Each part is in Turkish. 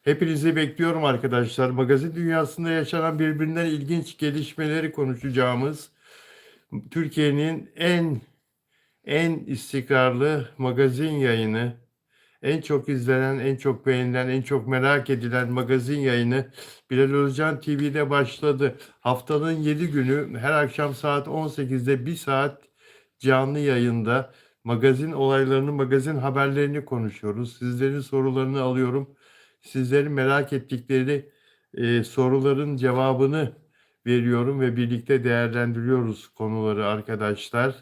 Hepinizi bekliyorum arkadaşlar. Magazin dünyasında yaşanan birbirinden ilginç gelişmeleri konuşacağımız Türkiye'nin en istikrarlı magazin yayını, en çok izlenen, en çok beğenilen, en çok merak edilen magazin yayını Bilal Özcan TV'de başladı. Haftanın 7 günü her akşam saat 18'de bir saat canlı yayında magazin olaylarını, magazin haberlerini konuşuyoruz. Sizlerin sorularını alıyorum. Sizlerin merak ettikleri soruların cevabını veriyorum ve birlikte değerlendiriyoruz konuları arkadaşlar.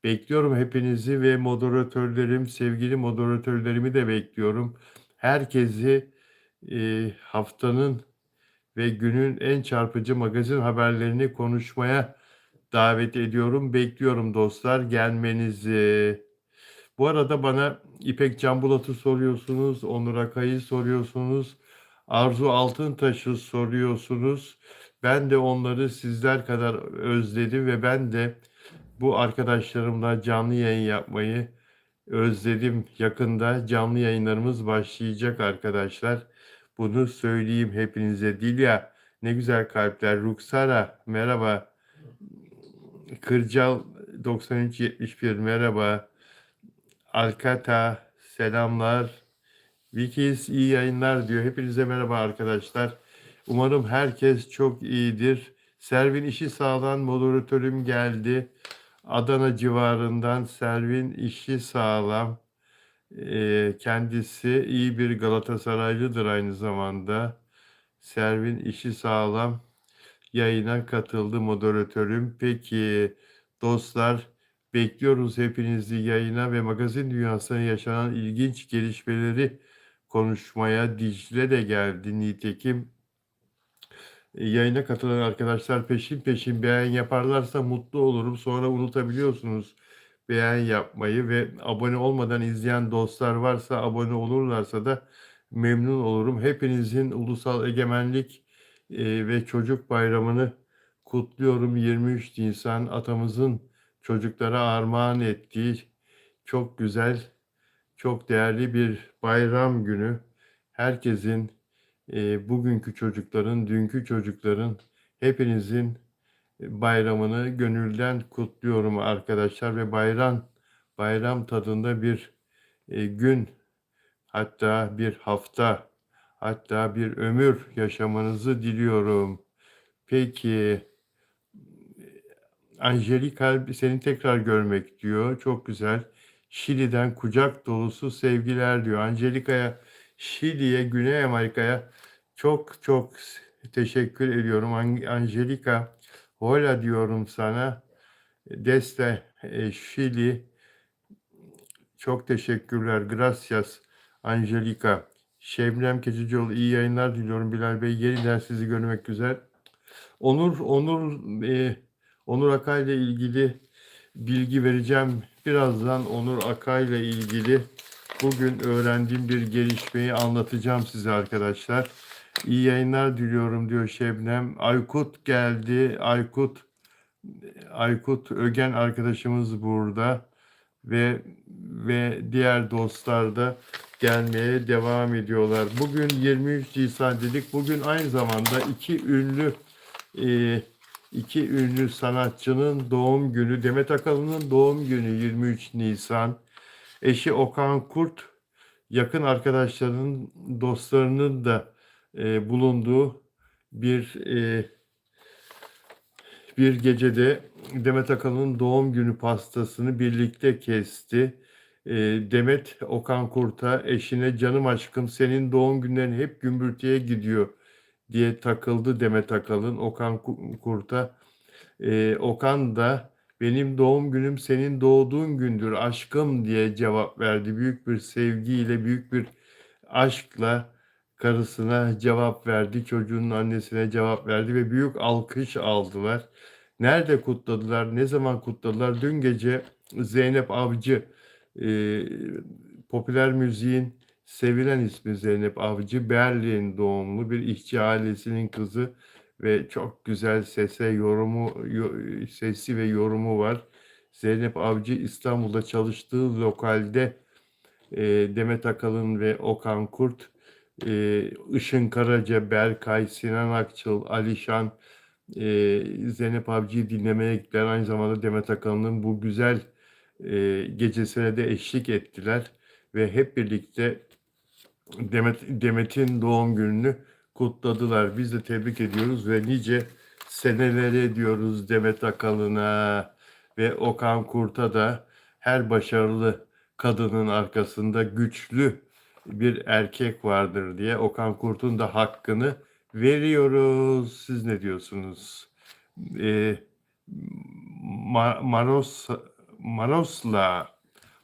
Bekliyorum hepinizi ve moderatörlerim, sevgili moderatörlerimi de bekliyorum. Herkesi haftanın ve günün en çarpıcı magazin haberlerini konuşmaya davet ediyorum. Bekliyorum dostlar gelmenizi. Bu arada bana İpek Canbulat'ı soruyorsunuz, Onur Akay'ı soruyorsunuz, Arzu Altıntaş'ı soruyorsunuz. Ben de onları sizler kadar özledim ve ben de bu arkadaşlarımla canlı yayın yapmayı özledim. Yakında canlı yayınlarımız başlayacak arkadaşlar. Bunu söyleyeyim hepinize. Dilya ne güzel kalpler. Ruksara merhaba. Kırcal 9371 merhaba. Alkata selamlar. Vikis iyi yayınlar diyor. Hepinize merhaba arkadaşlar. Umarım herkes çok iyidir. Servin işi sağlam moderatörüm geldi. Adana civarından Servin işi sağlam. Kendisi iyi bir Galatasaraylıdır aynı zamanda. Servin işi sağlam. Yayına katıldı moderatörüm. Peki dostlar bekliyoruz hepinizi yayına ve magazin dünyasında yaşanan ilginç gelişmeleri konuşmaya. Dicle de geldi nitekim. Yayına katılan arkadaşlar peşin peşin beğen yaparlarsa mutlu olurum. Sonra unutabiliyorsunuz beğen yapmayı ve abone olmadan izleyen dostlar varsa abone olurlarsa da memnun olurum. Hepinizin Ulusal Egemenlik ve Çocuk Bayramı'nı kutluyorum. 23 Nisan atamızın çocuklara armağan ettiği çok güzel, çok değerli bir bayram günü. Herkesin, bugünkü çocukların, dünkü çocukların, hepinizin bayramını gönülden kutluyorum arkadaşlar ve bayram tadında bir gün, hatta bir hafta, hatta bir ömür yaşamanızı diliyorum. Peki, Angelika seni tekrar görmek diyor. Çok güzel. Şili'den kucak dolusu sevgiler diyor. Angelika'ya, Şili'ye, Güney Amerika'ya çok çok teşekkür ediyorum. Angelika, hola diyorum sana. Deste, Şili. Çok teşekkürler. Gracias, Angelika. Şebnem Keçicioğlu iyi yayınlar diliyorum Bilal Bey. Yeniden sizi görmek güzel. Onur Akay ile ilgili bilgi vereceğim. Birazdan Onur Akay ile ilgili bugün öğrendiğim bir gelişmeyi anlatacağım size arkadaşlar. İyi yayınlar diliyorum diyor Şebnem. Aykut geldi. Aykut Ögen arkadaşımız burada ve diğer dostlar da gelmeye devam ediyorlar. Bugün 23 Nisan dedik. Bugün aynı zamanda e, iki ünlü sanatçının doğum günü. Demet Akalın'ın doğum günü 23 Nisan. Eşi Okan Kurt, yakın arkadaşlarının, dostlarının da bulunduğu bir bir gecede Demet Akalın'ın doğum günü pastasını birlikte kesti. Demet Okan Kurt'a, eşine canım aşkım senin doğum günlerin hep gümbürtüye gidiyor diye takıldı Demet Akalın Okan Kurt'a. Okan da benim doğum günüm senin doğduğun gündür aşkım diye cevap verdi. Büyük bir sevgiyle, büyük bir aşkla karısına cevap verdi. Çocuğunun annesine cevap verdi ve büyük alkış aldılar. Nerede kutladılar? Ne zaman kutladılar? Dün gece Zeynep Avcı, e, popüler müziğin sevilen ismi Zeynep Avcı, Berlin doğumlu bir işçi ailesinin kızı ve çok güzel sesi ve yorumu var. Zeynep Avcı İstanbul'da çalıştığı lokalde Demet Akalın ve Okan Kurt Işın Karaca, Berkay, Sinan Akçıl, Alişan, Zeynep Avcı'yı dinlemeye gittiler. Aynı zamanda Demet Akalın'ın bu güzel gecesine de eşlik ettiler. Ve hep birlikte Demet'in doğum gününü kutladılar. Biz de tebrik ediyoruz ve nice seneleri diyoruz Demet Akalın'a ve Okan Kurt'a da. Her başarılı kadının arkasında güçlü bir erkek vardır diye Okan Kurt'un da hakkını veriyoruz. Siz ne diyorsunuz? Ee, Maros Maros'la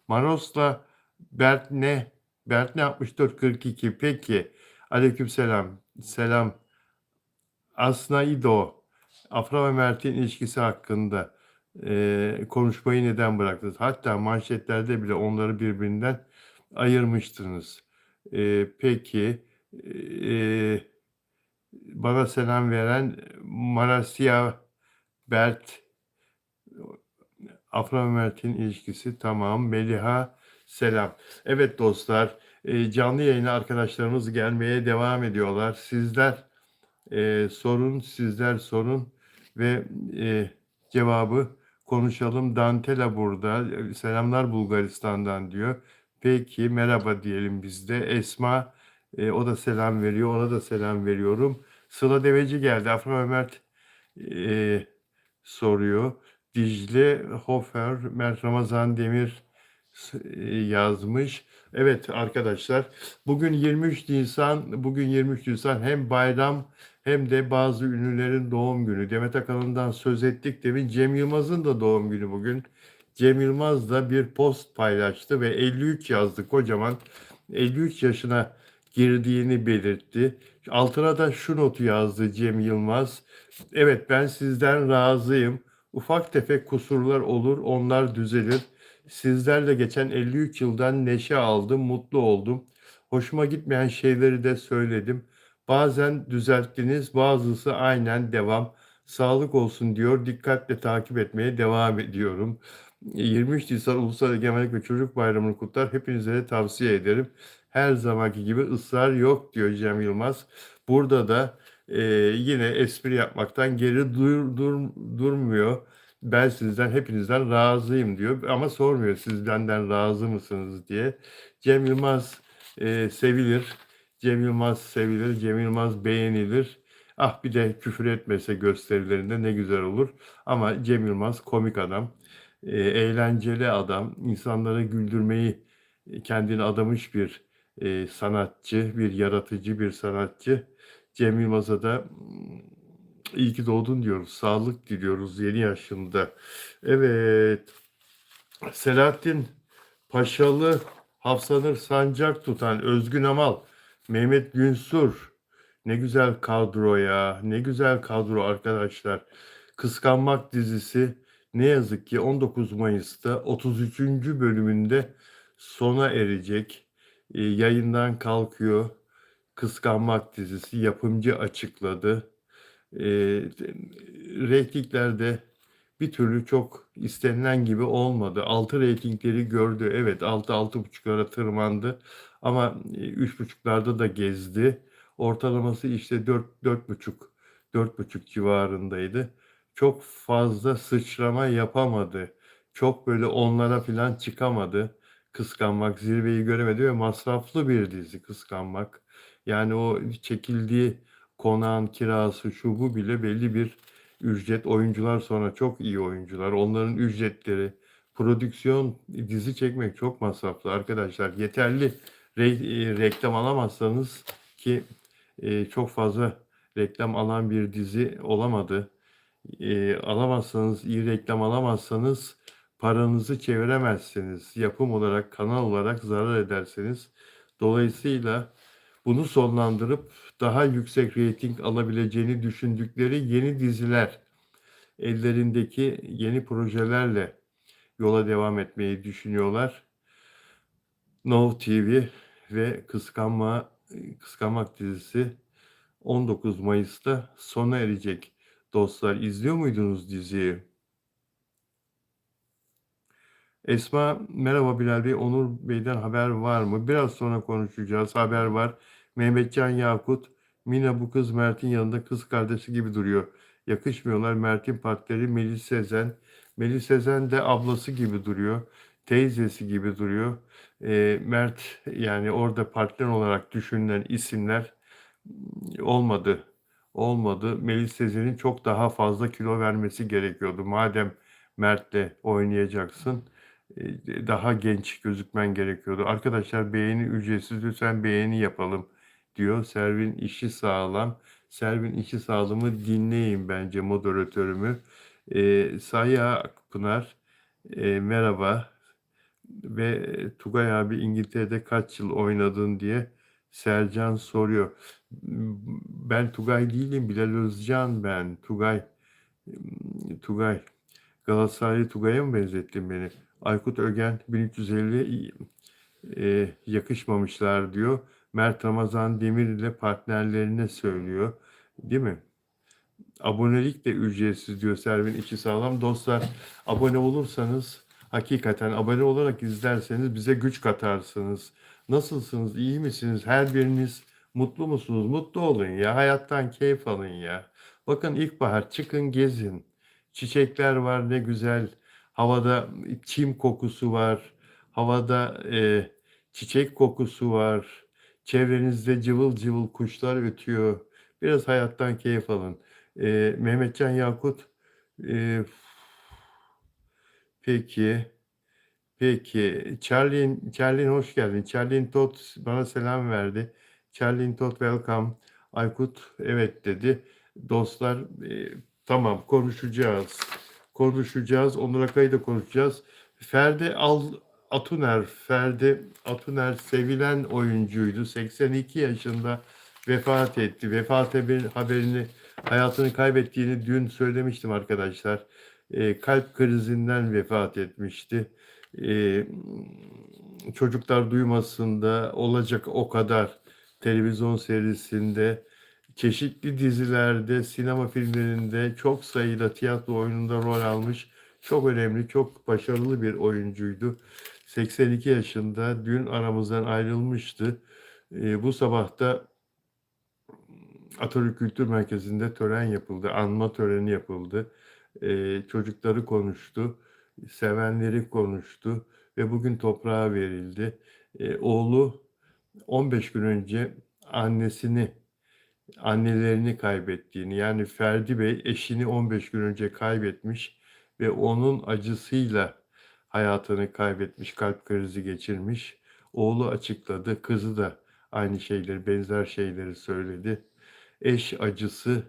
Maros'la Bert ne? Bert ne 6442. Peki. Aleykümselam. Selam. Asna İdo. Afra ve Mert'in ilişkisi hakkında konuşmayı neden bıraktınız? Hatta manşetlerde bile onları birbirinden ayırmıştınız. Peki. E, Bana selam veren Marasya Bert, Afra Mert'in ilişkisi tamam. Meliha selam. Evet dostlar, canlı yayına arkadaşlarımız gelmeye devam ediyorlar. Sizler sorun, sizler sorun ve e, cevabı konuşalım. Dantela burada. Selamlar Bulgaristan'dan diyor. Peki merhaba diyelim biz de. Esma o da selam veriyor. Ona da selam veriyorum. Sıla Deveci geldi. Afra Mert e, soruyor. Dicle Hofer, Mert Ramazan Demir yazmış. Evet arkadaşlar, bugün 23 Nisan hem bayram hem de bazı ünlülerin doğum günü. Demet Akalın'dan söz ettik demin. Cem Yılmaz'ın da doğum günü bugün. Cem Yılmaz da bir post paylaştı ve 53 yazdı kocaman. 53 yaşına girdiğini belirtti. Altına da şu notu yazdı Cem Yılmaz. Evet ben sizden razıyım. Ufak tefek kusurlar olur, onlar düzelir. Sizlerle geçen 53 yıldan neşe aldım, mutlu oldum. Hoşuma gitmeyen şeyleri de söyledim. Bazen düzelttiniz, bazısı aynen devam. Sağlık olsun diyor, dikkatle takip etmeye devam ediyorum. 23 Nisan Ulusal Egemenlik ve Çocuk Bayramı'nı kutlar. Hepinize de tavsiye ederim. Her zamanki gibi ısrar yok diyor Cem Yılmaz. Burada da yine espri yapmaktan geri durmuyor. Ben sizden hepinizden razıyım diyor ama sormuyor siz benden razı mısınız diye. Cem Yılmaz sevilir. Cem Yılmaz sevilir. Cem Yılmaz beğenilir. Ah bir de küfür etmese gösterilerinde ne güzel olur. Ama Cem Yılmaz komik adam. Eğlenceli adam. İnsanları güldürmeyi kendine adamış bir sanatçı, bir yaratıcı bir sanatçı. Cem Yılmaz'a da iyi ki doğdun diyoruz. Sağlık diliyoruz yeni yaşında. Evet. Selahattin Paşalı, Hafsanır Sancak tutan Özgün Amal, Mehmet Günsur. Ne güzel kadro ya. Ne güzel kadro arkadaşlar. Kıskanmak dizisi ne yazık ki 19 Mayıs'ta 33. bölümünde sona erecek. Yayından kalkıyor. Kıskanmak dizisi yapımcı açıkladı. Reytinglerde bir türlü çok istenilen gibi olmadı. 6 reytingleri gördü. Evet 6-6,5'lara tırmandı. Ama 3,5'larda da gezdi. Ortalaması işte 4,5 civarındaydı. Çok fazla sıçrama yapamadı. Çok böyle onlara falan çıkamadı. Kıskanmak zirveyi göremedi ve masraflı bir dizi Kıskanmak. Yani o çekildiği konağın kirası şu bu bile belli bir ücret. Oyuncular sonra çok iyi oyuncular. Onların ücretleri, prodüksiyon, dizi çekmek çok masraflı arkadaşlar. Yeterli reklam alamazsanız ki çok fazla reklam alan bir dizi olamadı. Alamazsanız, iyi reklam alamazsanız paranızı çeviremezsiniz. Yapım olarak, kanal olarak zarar ederseniz. Dolayısıyla bunu sonlandırıp daha yüksek reyting alabileceğini düşündükleri yeni diziler, ellerindeki yeni projelerle yola devam etmeyi düşünüyorlar. Now TV ve Kıskanmak dizisi 19 Mayıs'ta sona erecek. Dostlar izliyor muydunuz diziyi? Esma merhaba Bilal Bey, Onur Bey'den haber var mı? Biraz sonra konuşacağız. Haber var. Mehmetcan Yakut, Mina bu kız Mert'in yanında kız kardeşi gibi duruyor. Yakışmıyorlar. Mert'in partneri Melis Sezen. Melis Sezen de ablası gibi duruyor. Teyzesi gibi duruyor. Mert yani orada partner olarak düşünülen isimler olmadı. Olmadı. Melis Sezen'in çok daha fazla kilo vermesi gerekiyordu. Madem Mert'le oynayacaksın, daha genç gözükmen gerekiyordu. Arkadaşlar beğeni ücretsiz, lütfen beğeni yapalım diyor. Servin işi sağlam. Servin işi sağlamı dinleyin bence moderatörümü. Sayı Akpınar, merhaba ve Tugay abi Ingiltere'de kaç yıl oynadın diye Sercan soruyor. Ben Tugay değilim, Bilal Özcan ben. Tugay. Galatasaraylı Tugay'a mı benzettin beni? Aykut Ögen 1350 yakışmamışlar diyor. Mert Ramazan Demir ile partnerlerine söylüyor. Değil mi? Abonelik de ücretsiz diyor Servin içi sağlam. Dostlar abone olursanız hakikaten abone olarak izlerseniz bize güç katarsınız. Nasılsınız? İyi misiniz? Her biriniz mutlu musunuz? Mutlu olun ya. Hayattan keyif alın ya. Bakın ilkbahar çıkın gezin. Çiçekler var ne güzel. Havada çim kokusu var. Havada çiçek kokusu var. Çevrenizde cıvıl cıvıl kuşlar ötüyor. Biraz hayattan keyif alın. Mehmetcan Yakut, e, peki, peki. Charlie'nin hoş geldin. Charlie'nin Tot bana selam verdi. Charlie'nin Tot welcome. Aykut evet dedi. Dostlar, tamam konuşacağız. Konuşacağız. Onur Akay'ı da konuşacağız. Ferdi Atuner sevilen oyuncuydu. 82 yaşında vefat etti. Haberini hayatını kaybettiğini dün söylemiştim arkadaşlar. Kalp krizinden vefat etmişti. E, Çocuklar Duymasın'da olacak o kadar televizyon serisinde, çeşitli dizilerde, sinema filmlerinde, çok sayıda tiyatro oyununda rol almış. Çok önemli, çok başarılı bir oyuncuydu. 82 yaşında dün aramızdan ayrılmıştı. Bu sabah da Atatürk Kültür Merkezi'nde tören yapıldı, anma töreni yapıldı. Çocukları konuştu, sevenleri konuştu ve bugün toprağa verildi. Oğlu 15 gün önce annelerini kaybettiğini, yani Ferdi Bey eşini 15 gün önce kaybetmiş ve onun acısıyla hayatını kaybetmiş, kalp krizi geçirmiş. Oğlu açıkladı, kızı da aynı şeyleri, benzer şeyleri söyledi. Eş acısı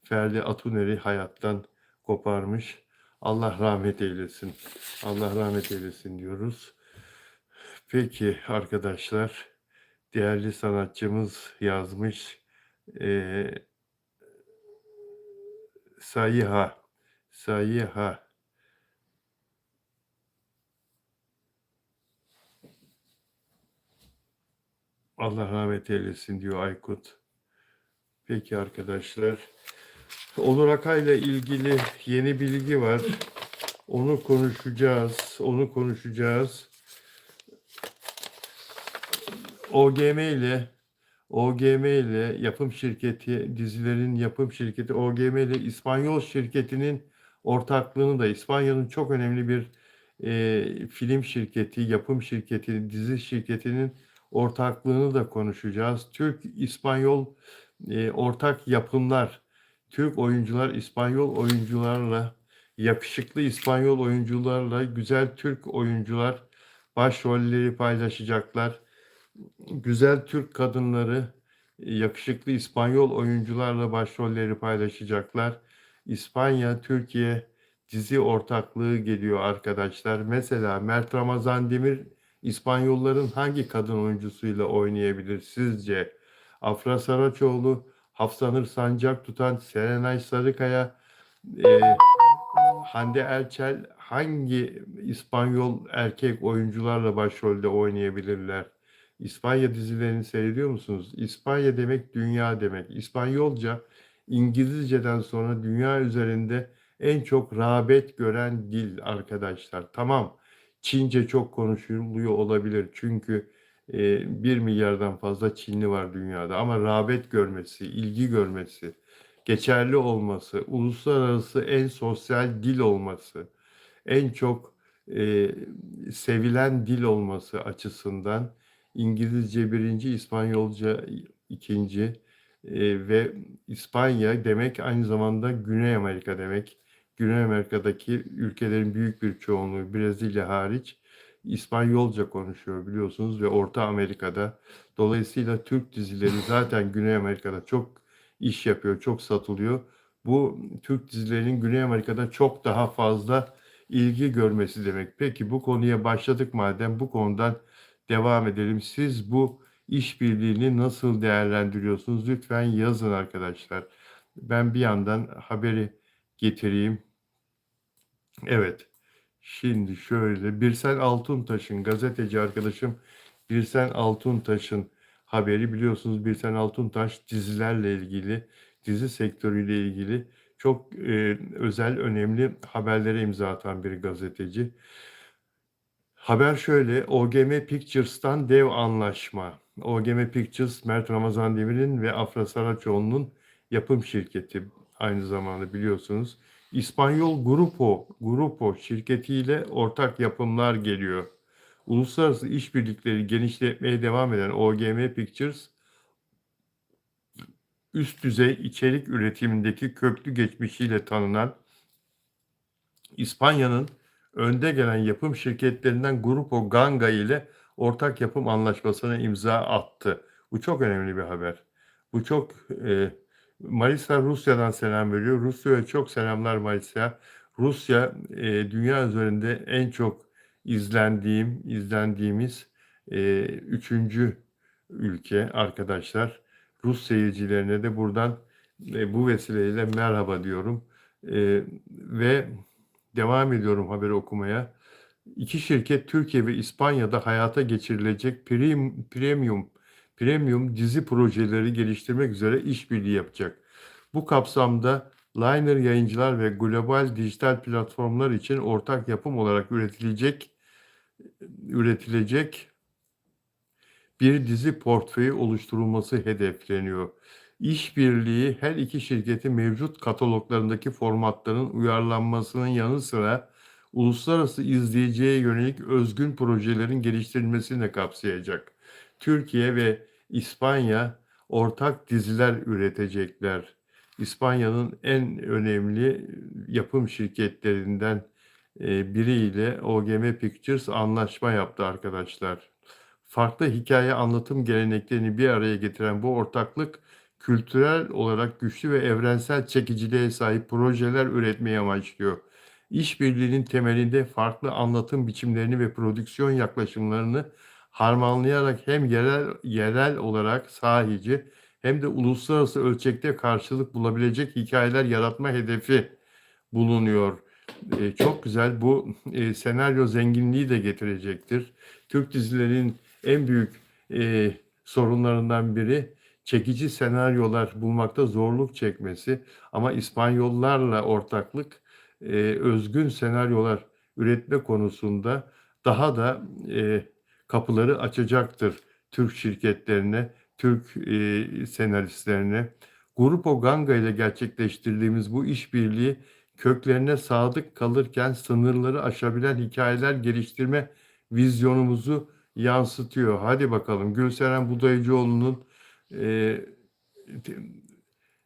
Ferdi Atuner'i hayattan koparmış. Allah rahmet eylesin. Allah rahmet eylesin diyoruz. Peki arkadaşlar, değerli sanatçımız yazmış. Ee, Sayiha, Sayiha. Allah rahmet eylesin diyor Aykut. Peki arkadaşlar. Onur Akay'la ilgili yeni bilgi var. Onu konuşacağız. Onu konuşacağız. OGM ile yapım şirketi, dizilerin yapım şirketi OGM ile İspanyol şirketinin ortaklığını da, İspanya'nın çok önemli bir film şirketi, yapım şirketi, dizi şirketinin ortaklığını da konuşacağız. Türk-İspanyol ortak yapımlar, Türk oyuncular İspanyol oyuncularla, yakışıklı İspanyol oyuncularla güzel Türk oyuncular başrolleri paylaşacaklar. Güzel Türk kadınları yakışıklı İspanyol oyuncularla başrolleri paylaşacaklar. İspanya-Türkiye dizi ortaklığı geliyor arkadaşlar. Mesela Mert Ramazan Demir İspanyolların hangi kadın oyuncusuyla oynayabilir sizce? Afra Saraçoğlu, Hafsanur Sancak tutan Serenay Sarıkaya, e, Hande Erçel hangi İspanyol erkek oyuncularla başrolde oynayabilirler? İspanya dizilerini seyrediyor musunuz? İspanya demek dünya demek. İspanyolca İngilizceden sonra dünya üzerinde en çok rağbet gören dil arkadaşlar. Tamam, Çince çok konuşuluyor olabilir. Çünkü 1 milyardan fazla Çinli var dünyada ama rağbet görmesi, ilgi görmesi, geçerli olması, uluslararası en sosyal dil olması, en çok sevilen dil olması açısından İngilizce birinci, İspanyolca ikinci ve İspanya demek aynı zamanda Güney Amerika demek. Güney Amerika'daki ülkelerin büyük bir çoğunluğu Brezilya hariç İspanyolca konuşuyor biliyorsunuz ve Orta Amerika'da. Dolayısıyla Türk dizileri zaten Güney Amerika'da çok iş yapıyor, çok satılıyor. Bu Türk dizilerinin Güney Amerika'da çok daha fazla ilgi görmesi demek. Peki bu konuya başladık madem bu konudan devam edelim. Siz bu işbirliğini nasıl değerlendiriyorsunuz? Lütfen yazın arkadaşlar. Ben bir yandan haberi getireyim. Evet. Şimdi şöyle Birsen Altuntaş'ın gazeteci arkadaşım Birsen Altuntaş'ın haberi biliyorsunuz Birsen Altuntaş dizilerle ilgili, dizi sektörüyle ilgili çok özel, önemli haberlere imza atan bir gazeteci. Haber şöyle, OGM Pictures'tan dev anlaşma. OGM Pictures, Mert Ramazan Demir'in ve Afra Saraçoğlu'nun yapım şirketi aynı zamanda biliyorsunuz. İspanyol Grupo şirketiyle ortak yapımlar geliyor. Uluslararası işbirlikleri genişletmeye devam eden OGM Pictures, üst düzey içerik üretimindeki köklü geçmişiyle tanınan İspanya'nın önde gelen yapım şirketlerinden Grupo Ganga ile ortak yapım anlaşmasına imza attı. Bu çok önemli bir haber. Bu çok Marisa Rusya'dan selam veriyor. Rusya'ya çok selamlar Marisa. Rusya dünya üzerinde en çok izlendiğimiz üçüncü ülke arkadaşlar. Rus seyircilerine de buradan bu vesileyle merhaba diyorum. Ve devam ediyorum haberi okumaya. İki şirket Türkiye ve İspanya'da hayata geçirilecek premium dizi projeleri geliştirmek üzere işbirliği yapacak. Bu kapsamda Liner Yayıncılar ve global dijital platformlar için ortak yapım olarak üretilecek bir dizi portföyü oluşturulması hedefleniyor. İşbirliği her iki şirketin mevcut kataloglarındaki formatların uyarlanmasının yanı sıra uluslararası izleyiciye yönelik özgün projelerin geliştirilmesini de kapsayacak. Türkiye ve İspanya ortak diziler üretecekler. İspanya'nın en önemli yapım şirketlerinden biriyle OGM Pictures anlaşma yaptı arkadaşlar. Farklı hikaye anlatım geleneklerini bir araya getiren bu ortaklık, kültürel olarak güçlü ve evrensel çekiciliğe sahip projeler üretmeyi amaçlıyor. İşbirliğinin temelinde farklı anlatım biçimlerini ve prodüksiyon yaklaşımlarını harmanlayarak hem yerel olarak sahici hem de uluslararası ölçekte karşılık bulabilecek hikayeler yaratma hedefi bulunuyor. Çok güzel. Bu senaryo zenginliği de getirecektir. Türk dizilerinin en büyük sorunlarından biri çekici senaryolar bulmakta zorluk çekmesi. Ama İspanyollarla ortaklık özgün senaryolar üretme konusunda daha da kapıları açacaktır Türk şirketlerine, Türk senaristlerine. Grupo Ganga ile gerçekleştirdiğimiz bu işbirliği köklerine sadık kalırken sınırları aşabilen hikayeler geliştirme vizyonumuzu yansıtıyor. Hadi bakalım Gülseren Budayıcıoğlu'nun e,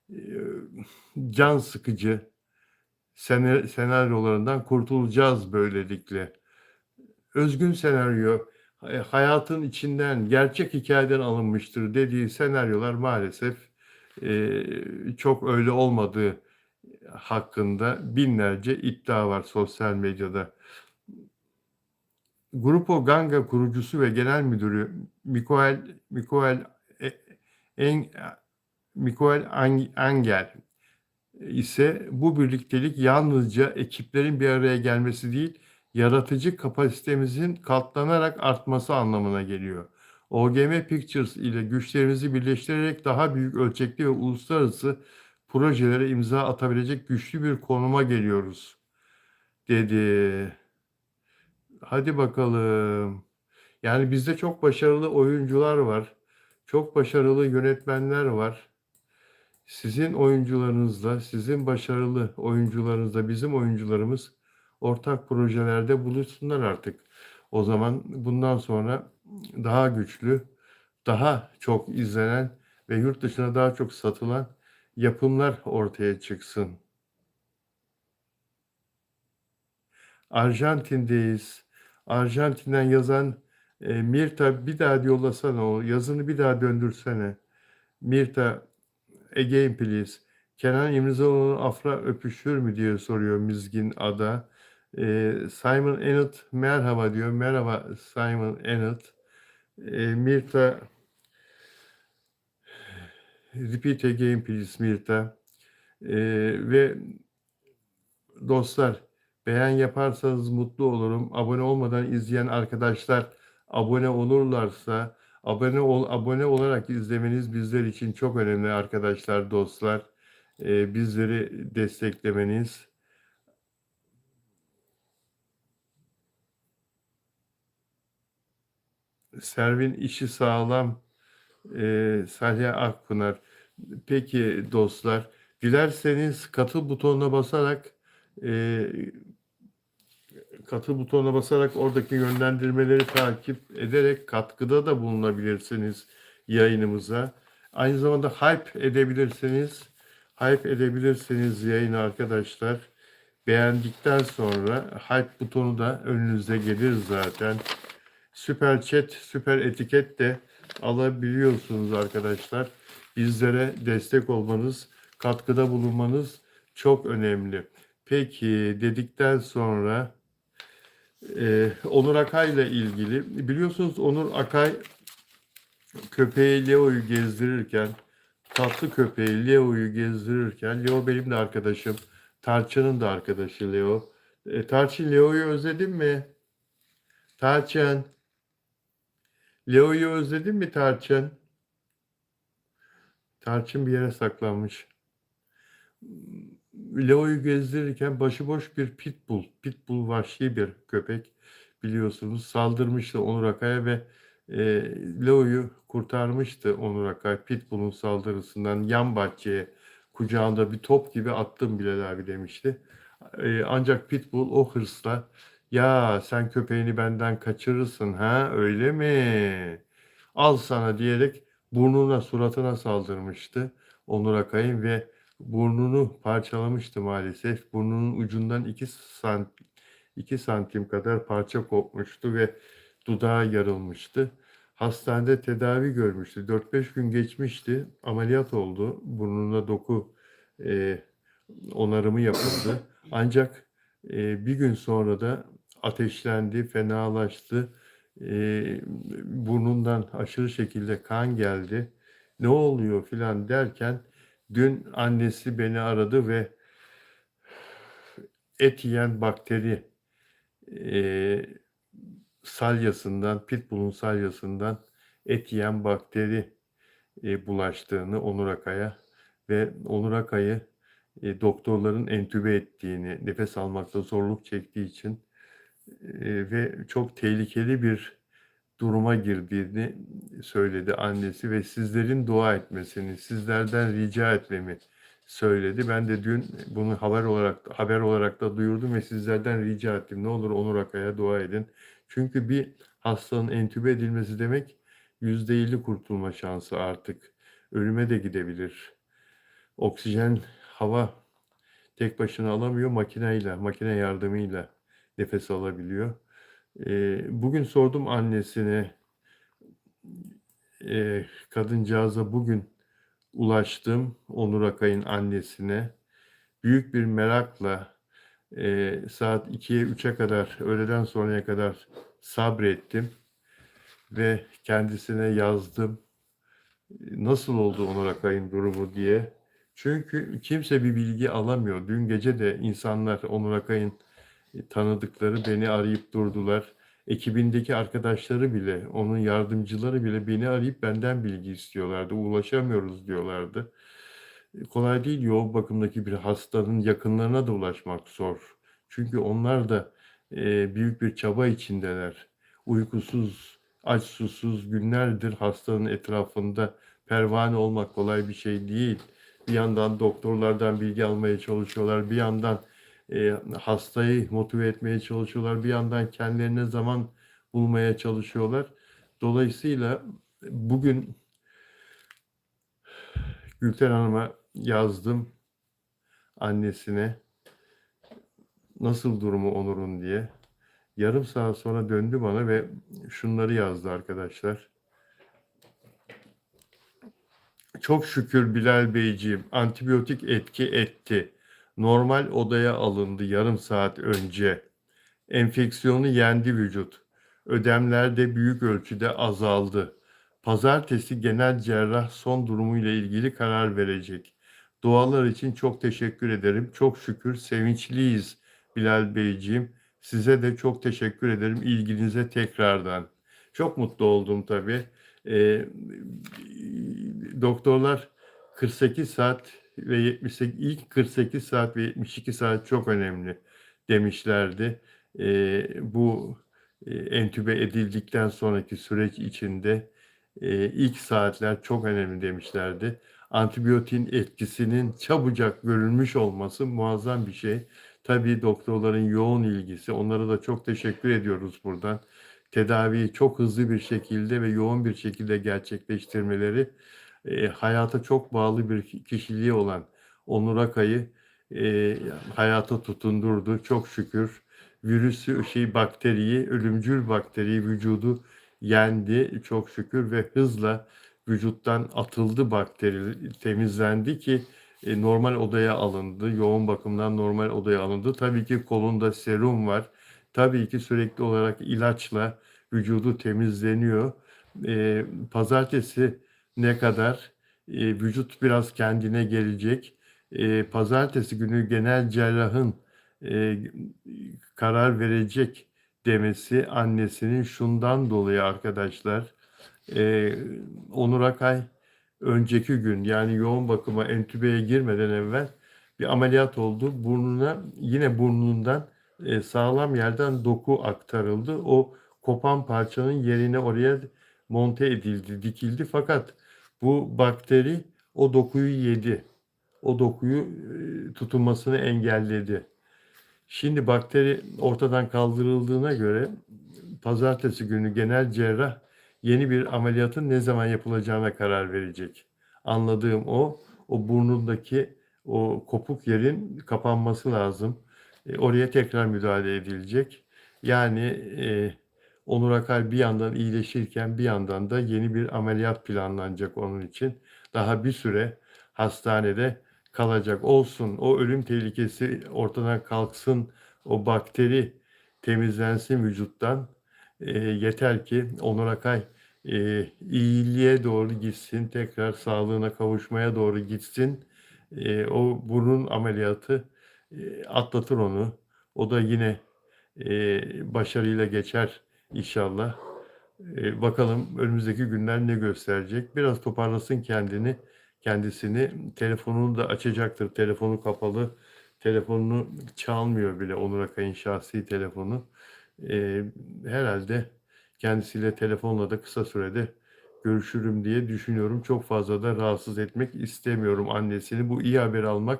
e, can sıkıcı senaryolarından kurtulacağız böylelikle. Özgün senaryo, hayatın içinden, gerçek hikayeden alınmıştır dediği senaryolar maalesef çok öyle olmadığı hakkında binlerce iddia var sosyal medyada. Grupo Ganga kurucusu ve genel müdürü E- En- Miguel Angel ise bu birliktelik yalnızca ekiplerin bir araya gelmesi değil, yaratıcı kapasitemizin katlanarak artması anlamına geliyor. OGM Pictures ile güçlerimizi birleştirerek daha büyük ölçekli ve uluslararası projelere imza atabilecek güçlü bir konuma geliyoruz, dedi. Hadi bakalım. Yani bizde çok başarılı oyuncular var. Çok başarılı yönetmenler var. Sizin oyuncularınızla, sizin başarılı oyuncularınızla bizim oyuncularımız ortak projelerde buluşsunlar artık. O zaman bundan sonra daha güçlü, daha çok izlenen ve yurt dışına daha çok satılan yapımlar ortaya çıksın. Arjantin'deyiz. Arjantin'den yazan Mirta, bir daha yollasana, o yazını bir daha döndürsene. Mirta, again please. Kenan İmirzalıoğlu Afra öpüşür mü diye soruyor Mizgin Ada. Simon Ennet merhaba diyor. Merhaba Simon Ennet. Mirta, repeat again please Mirta. Ve dostlar, beğen yaparsanız mutlu olurum. Abone olmadan izleyen arkadaşlar abone olurlarsa, abone olarak izlemeniz bizler için çok önemli arkadaşlar, dostlar. Bizleri desteklemeniz. Servin işi sağlam. Salih Akpınar. Peki dostlar, dilerseniz e, katıl butonuna basarak oradaki yönlendirmeleri takip ederek katkıda da bulunabilirsiniz yayınımıza. Aynı zamanda hype edebilirsiniz yayını arkadaşlar. Beğendikten sonra hype butonu da önünüze gelir zaten. Süper chat, süper etiket de alabiliyorsunuz arkadaşlar. Bizlere destek olmanız, katkıda bulunmanız çok önemli. Peki dedikten sonra Onur Akay ile ilgili, biliyorsunuz Onur Akay köpeği Leo'yu gezdirirken, tatlı köpeği Leo'yu gezdirirken, Leo benim de arkadaşım, Tarçın'ın da arkadaşı Leo. Tarçın, Leo'yu özledin mi? Tarçın, Leo'yu özledin mi Tarçın? Tarçın bir yere saklanmış. Leo'yu gezdirirken başıboş bir pitbull, pitbull vahşi bir köpek biliyorsunuz, saldırmıştı Onur Akay'a ve e, Leo'yu kurtarmıştı Onur Akay pitbull'un saldırısından. Yan bahçeye kucağında bir top gibi attım Bilal abi demişti. Ancak pitbull o hırsla, ya sen köpeğini benden kaçırırsın ha öyle mi? Al sana diyerek burnuna suratına saldırmıştı Onur Akay'ın ve burnunu parçalamıştı maalesef. Burnunun ucundan 2 santim kadar parça kopmuştu ve dudağı yarılmıştı. Hastanede tedavi görmüştü. 4-5 gün geçmişti. Ameliyat oldu. Burnuna doku e, onarımı yapıldı. Ancak bir gün sonra da ateşlendi, fenalaştı. Burnundan aşırı şekilde kan geldi. Ne oluyor filan derken dün annesi beni aradı ve et yiyen bakteri e, salyasından, pitbull'un salyasından et yiyen bakteri bulaştığını Onur Akay'a ve Onur Akay'ı doktorların entübe ettiğini, nefes almakta zorluk çektiği için ve çok tehlikeli bir duruma girdiğini söyledi annesi ve sizlerin dua etmesini, sizlerden rica etmemi söyledi. Ben de dün bunu haber olarak da duyurdum ve sizlerden rica ettim. Ne olur Onur Akay'a dua edin. Çünkü bir hastanın entübe edilmesi demek %50 kurtulma şansı artık. Ölüme de gidebilir. Oksijen, hava tek başına alamıyor, makine yardımıyla nefes alabiliyor. Bugün sordum annesine, kadıncağıza bugün ulaştım, Onur Akay'ın annesine. Büyük bir merakla saat 2'ye 3'e kadar, öğleden sonraya kadar sabrettim ve kendisine yazdım. Nasıl oldu Onur Akay'ın durumu diye. Çünkü kimse bir bilgi alamıyor. Dün gece de insanlar, Onur Akay'ın tanıdıkları beni arayıp durdular. Ekibindeki arkadaşları bile, onun yardımcıları bile beni arayıp benden bilgi istiyorlardı. Ulaşamıyoruz diyorlardı. Kolay değil, yoğun bakımdaki bir hastanın yakınlarına da ulaşmak zor. Çünkü onlar da büyük bir çaba içindeler. Uykusuz, aç susuz günlerdir hastanın etrafında pervane olmak kolay bir şey değil. Bir yandan doktorlardan bilgi almaya çalışıyorlar, bir yandan hastayı motive etmeye çalışıyorlar, bir yandan kendilerine zaman bulmaya çalışıyorlar. Dolayısıyla bugün Gülten Hanım'a yazdım, annesine, nasıl durumu Onur'un diye. Yarım saat sonra döndü bana ve şunları yazdı arkadaşlar. Çok şükür Bilal Beyciğim, antibiyotik etki etti. Normal odaya alındı yarım saat önce. Enfeksiyonu yendi vücut. Ödemler de büyük ölçüde azaldı. Pazartesi genel cerrah son durumuyla ilgili karar verecek. Dualar için çok teşekkür ederim. Çok şükür sevinçliyiz Bilal Beyciğim. Size de çok teşekkür ederim ilginize tekrardan. Çok mutlu oldum tabii. Ee, Doktorlar 48 saat ve 78 ilk 48 saat ve 72 saat çok önemli demişlerdi. Bu entübe edildikten sonraki süreç içinde ilk saatler çok önemli demişlerdi. Antibiyotin etkisinin çabucak görülmüş olması muazzam bir şey. Tabii doktorların yoğun ilgisi, onlara da çok teşekkür ediyoruz buradan. Tedaviyi çok hızlı bir şekilde ve yoğun bir şekilde gerçekleştirmeleri hayata çok bağlı bir kişiliği olan Onur Akay'ı hayata tutundurdu. Çok şükür virüsü, bakteriyi, ölümcül bakteriyi vücudu yendi çok şükür ve hızla vücuttan atıldı bakteri, temizlendi ki normal odaya alındı. Yoğun bakımdan normal odaya alındı. Tabii ki kolunda serum var. Tabii ki sürekli olarak ilaçla vücudu temizleniyor. Pazartesi ne kadar vücut biraz kendine gelecek. Pazartesi günü genel cerrahın e, karar verecek demesi annesinin şundan dolayı arkadaşlar. E, Onur Akay önceki gün yani yoğun bakıma entübeye girmeden evvel bir ameliyat oldu. Yine burnundan sağlam yerden doku aktarıldı. O kopan parçanın yerine oraya monte edildi, dikildi. Fakat bu bakteri o dokuyu yedi. O dokuyu tutunmasını engelledi. Şimdi bakteri ortadan kaldırıldığına göre pazartesi günü genel cerrah yeni bir ameliyatın ne zaman yapılacağına karar verecek. Anladığım o burnundaki o kopuk yerin kapanması lazım. Oraya tekrar müdahale edilecek. Yani Onur Akar bir yandan iyileşirken bir yandan da yeni bir ameliyat planlanacak onun için. Daha bir süre hastanede kalacak olsun. O ölüm tehlikesi ortadan kalksın. O bakteri temizlensin vücuttan. Yeter ki Onur Akay iyiliğe doğru gitsin. Tekrar sağlığına kavuşmaya doğru gitsin. O burun ameliyatı atlatır onu. O da yine başarıyla geçer inşallah. Bakalım önümüzdeki günler ne gösterecek. Biraz toparlasın kendisini. Telefonunu da açacaktır. Telefonu kapalı. Telefonunu çalmıyor bile Onur Akay'ın şahsi telefonu. Herhalde kendisiyle telefonla da kısa sürede görüşürüm diye düşünüyorum. Çok fazla da rahatsız etmek istemiyorum annesini. Bu iyi haber almak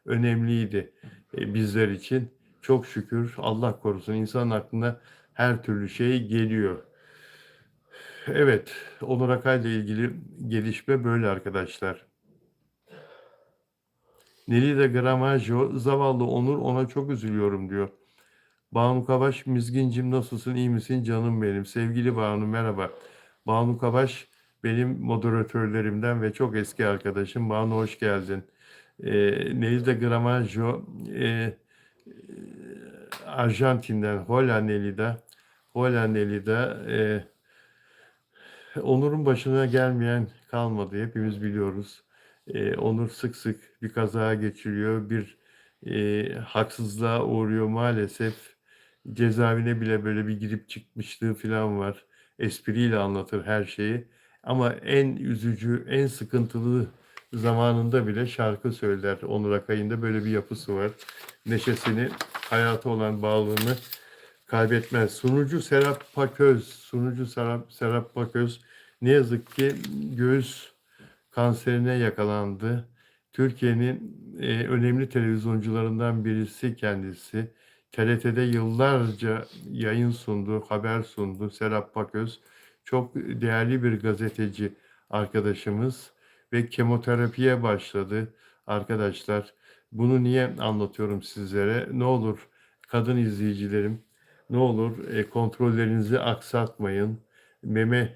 önemliydi bizler için. Çok şükür Allah korusun insan aklına her türlü şey geliyor. Evet, Onur Akay'la ilgili gelişme böyle arkadaşlar. Nelly de Gramajo, zavallı Onur ona çok üzülüyorum diyor. Banu Kavaş, Mizgincim nasılsın, iyi misin canım benim? Sevgili Banu merhaba. Banu Kavaş benim moderatörlerimden ve çok eski arkadaşım. Banu hoş geldin. Nelly de Gramajo, Arjantin'den, Hola Nelly'de, Onur'un başına gelmeyen kalmadı. Hepimiz biliyoruz. Onur sık sık bir kaza geçiriyor, bir haksızlığa uğruyor maalesef. Cezaevine bile böyle bir girip çıkmışlığı falan var. Espriyle anlatır her şeyi. Ama en üzücü, en sıkıntılı zamanında bile şarkı söyler. Onur Akay'ın da böyle bir yapısı var. Neşesini, hayata olan bağlılığını kaybetmez. Serap Paköz ne yazık ki göğüs kanserine yakalandı. Türkiye'nin önemli televizyoncularından birisi kendisi. TRT'de yıllarca yayın sundu, haber sundu. Serap Paköz çok değerli bir gazeteci arkadaşımız ve kemoterapiye başladı. Arkadaşlar, bunu niye anlatıyorum sizlere? Ne olur kadın izleyicilerim, ne olur kontrollerinizi aksatmayın. Meme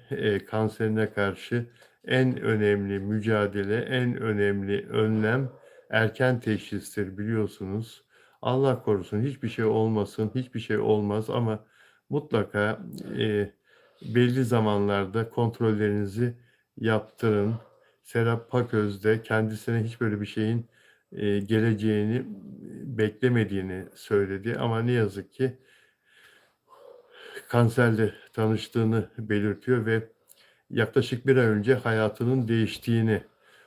kanserine karşı en önemli mücadele, en önemli önlem erken teşhistir, biliyorsunuz. Allah korusun, hiçbir şey olmasın, hiçbir şey olmaz ama mutlaka belli zamanlarda kontrollerinizi yaptırın. Serap Paköz de kendisine hiç böyle bir şeyin geleceğini beklemediğini söyledi ama ne yazık ki kanserle tanıştığını belirtiyor ve yaklaşık bir ay önce hayatının değiştiğini,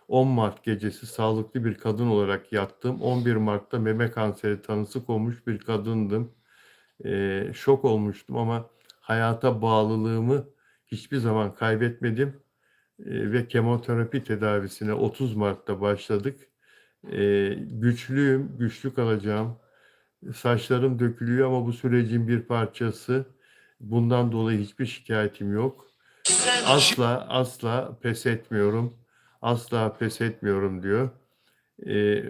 10 Mart gecesi sağlıklı bir kadın olarak yattım. 11 Mart'ta meme kanseri tanısı konmuş bir kadındım. Şok olmuştum ama hayata bağlılığımı hiçbir zaman kaybetmedim. Ve kemoterapi tedavisine 30 Mart'ta başladık. Güçlüyüm, güçlü kalacağım. Saçlarım dökülüyor ama bu sürecin bir parçası. Bundan dolayı hiçbir şikayetim yok. Asla asla pes etmiyorum. Asla pes etmiyorum diyor. Ee,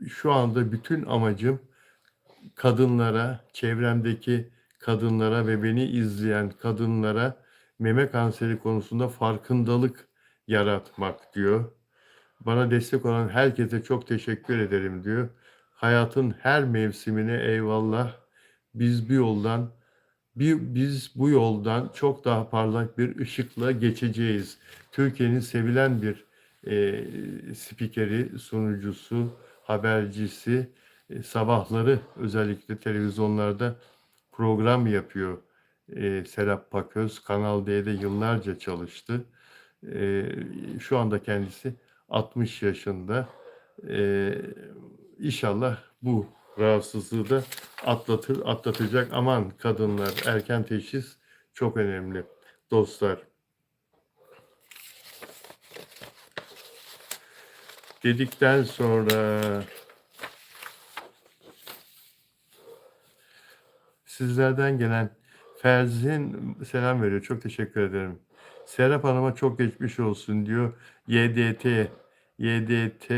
Şu anda bütün amacım kadınlara, çevremdeki kadınlara ve beni izleyen kadınlara meme kanseri konusunda farkındalık yaratmak diyor. Bana destek olan herkese çok teşekkür ederim diyor. Hayatın her mevsimine eyvallah. Biz bir yoldan biz bu yoldan çok daha parlak bir ışıkla geçeceğiz. Türkiye'nin sevilen bir spikeri, sunucusu, habercisi, sabahları özellikle televizyonlarda program yapıyor. Serap Paköz, Kanal D'de yıllarca çalıştı. Şu anda kendisi 60 yaşında. İnşallah bu rahatsızlığı da atlatacak. Aman kadınlar, erken teşhis çok önemli. Dostlar, dedikten sonra sizlerden gelen Ferzin selam veriyor. Çok teşekkür ederim. Serap Hanım'a çok geçmiş olsun diyor. YDT YDT